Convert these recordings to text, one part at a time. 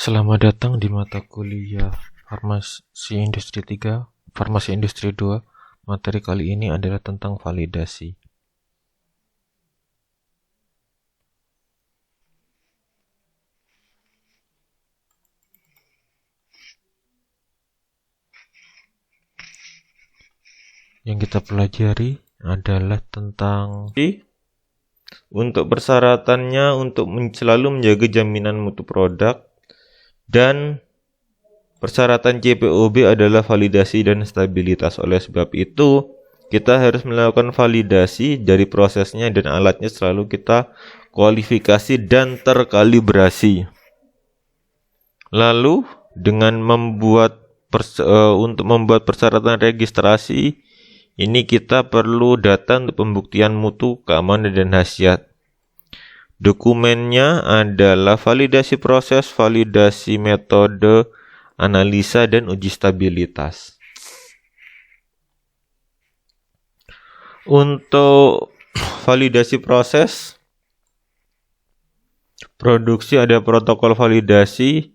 Selamat datang di mata kuliah Farmasi Industri 3, Farmasi Industri 2. Materi kali ini adalah tentang validasi. Yang kita pelajari adalah tentang untuk persyaratannya untuk selalu menjaga jaminan mutu produk, dan persyaratan CPOB adalah validasi dan stabilitas. Oleh sebab itu, kita harus melakukan validasi dari prosesnya dan alatnya selalu kita kualifikasi dan terkalibrasi. Lalu, dengan untuk membuat persyaratan registrasi, ini kita perlu data untuk pembuktian mutu, keamanan, dan khasiat. Dokumennya adalah validasi proses, validasi metode, analisa, dan uji stabilitas. Untuk validasi proses produksi ada protokol validasi.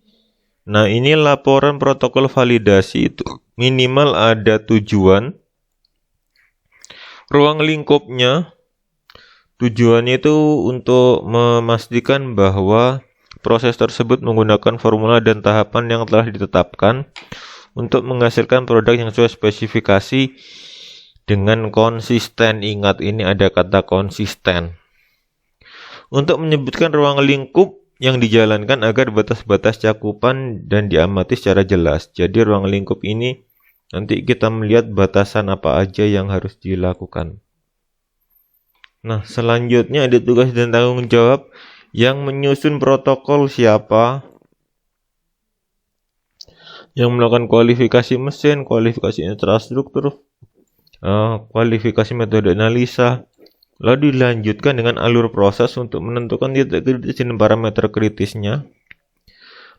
Nah, ini laporan protokol validasi itu minimal ada tujuan. Ruang lingkupnya, tujuannya itu untuk memastikan bahwa proses tersebut menggunakan formula dan tahapan yang telah ditetapkan untuk menghasilkan produk yang sesuai spesifikasi dengan konsisten. Ingat, ini ada kata konsisten. Untuk menyebutkan ruang lingkup yang dijalankan agar batas-batas cakupan dan diamati secara jelas. Jadi ruang lingkup ini nanti kita melihat batasan apa aja yang harus dilakukan. Nah, selanjutnya ada tugas dan tanggung jawab. Yang menyusun protokol siapa? Yang melakukan kualifikasi mesin, kualifikasi infrastruktur, kualifikasi metode analisa. Lalu dilanjutkan dengan alur proses untuk menentukan titik kritis dan parameter kritisnya.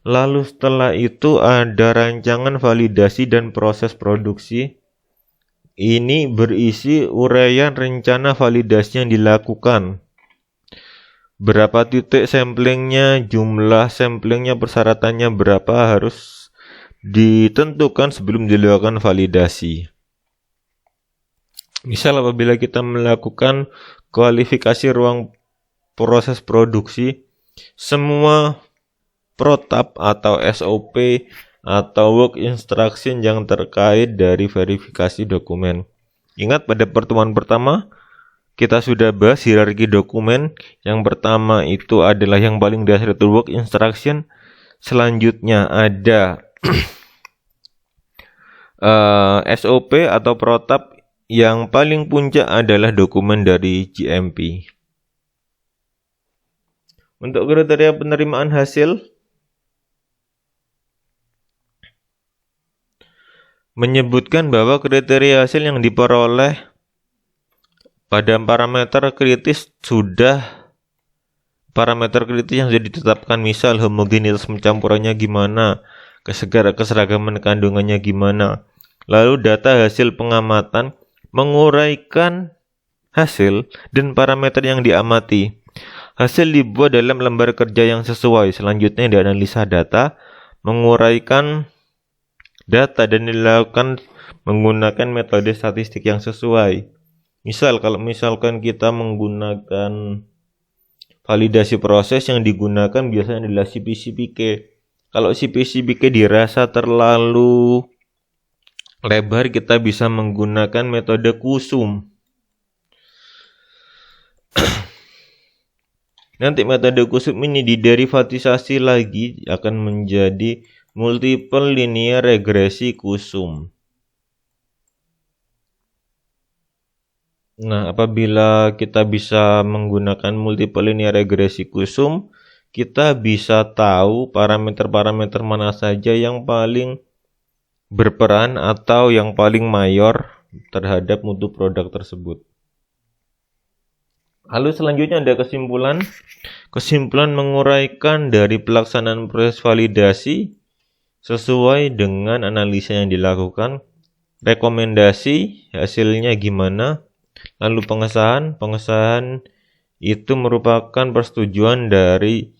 Lalu setelah itu ada rancangan validasi dan proses produksi. Ini berisi uraian rencana validasi yang dilakukan. Berapa titik samplingnya, jumlah samplingnya, persyaratannya berapa harus ditentukan sebelum dilakukan validasi. Misal apabila kita melakukan kualifikasi ruang proses produksi, semua protap atau SOP atau work instruction yang terkait dari verifikasi dokumen. Ingat, pada pertemuan pertama kita sudah bahas hierarki dokumen. Yang pertama itu adalah yang paling dasar itu work instruction. Selanjutnya ada SOP atau protap. Yang paling puncak adalah dokumen dari GMP. Untuk kriteria penerimaan hasil, menyebutkan bahwa kriteria hasil yang diperoleh pada parameter kritis yang sudah ditetapkan, misal homogenitas pencampurannya gimana, keseragaman kandungannya gimana. Lalu data hasil pengamatan menguraikan hasil dan parameter yang diamati. Hasil dibuat dalam lembar kerja yang sesuai. Selanjutnya dianalisa data, menguraikan data dan dilakukan menggunakan metode statistik yang sesuai. Misal, kalau misalkan kita menggunakan validasi proses, yang digunakan biasanya adalah CP/CPK. Kalau CP/CPK dirasa terlalu lebar, kita bisa menggunakan metode kusum. Nanti metode kusum ini diderivatisasi lagi akan menjadi multiple linear regresi kusum. Nah, apabila kita bisa menggunakan multiple linear regresi kusum, kita bisa tahu parameter-parameter mana saja yang paling berperan atau yang paling mayor terhadap mutu produk tersebut. Lalu selanjutnya ada kesimpulan. Kesimpulan menguraikan dari pelaksanaan proses validasi sesuai dengan analisa yang dilakukan. Rekomendasi hasilnya gimana. Lalu pengesahan itu merupakan persetujuan dari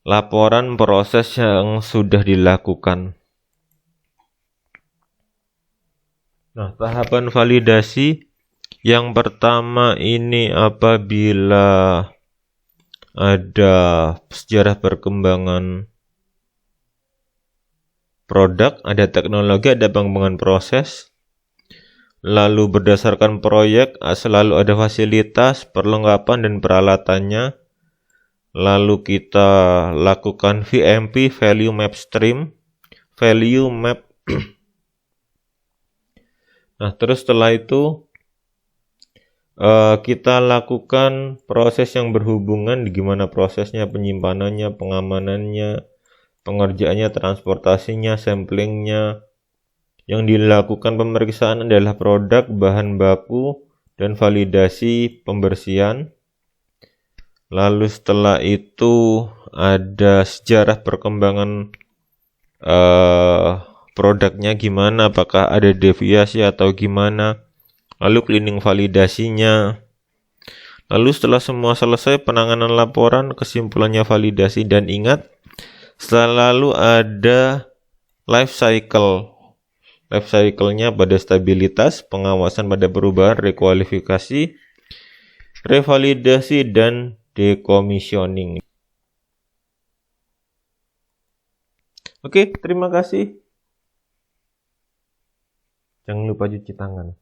laporan proses yang sudah dilakukan. Nah, tahapan validasi yang pertama ini apabila ada sejarah perkembangan produk, ada teknologi, ada pengembangan proses. Lalu berdasarkan proyek selalu ada fasilitas, perlengkapan dan peralatannya. Lalu kita lakukan VMP, Value Map Stream, Value Map. Nah, terus setelah itu kita lakukan proses yang berhubungan, gimana prosesnya, penyimpanannya, pengamanannya, pengerjaannya, transportasinya, samplingnya. Yang dilakukan pemeriksaan adalah produk, bahan baku, dan validasi pembersihan. Lalu setelah itu ada sejarah perkembangan produknya gimana, apakah ada deviasi atau gimana. Lalu cleaning validasinya. Lalu setelah semua selesai penanganan laporan, kesimpulannya validasi, dan ingat selalu ada life cycle. Life cycle-nya pada stabilitas, pengawasan pada perubahan, rekualifikasi, revalidasi, dan decommissioning. Oke, terima kasih. Jangan lupa cuci tangan.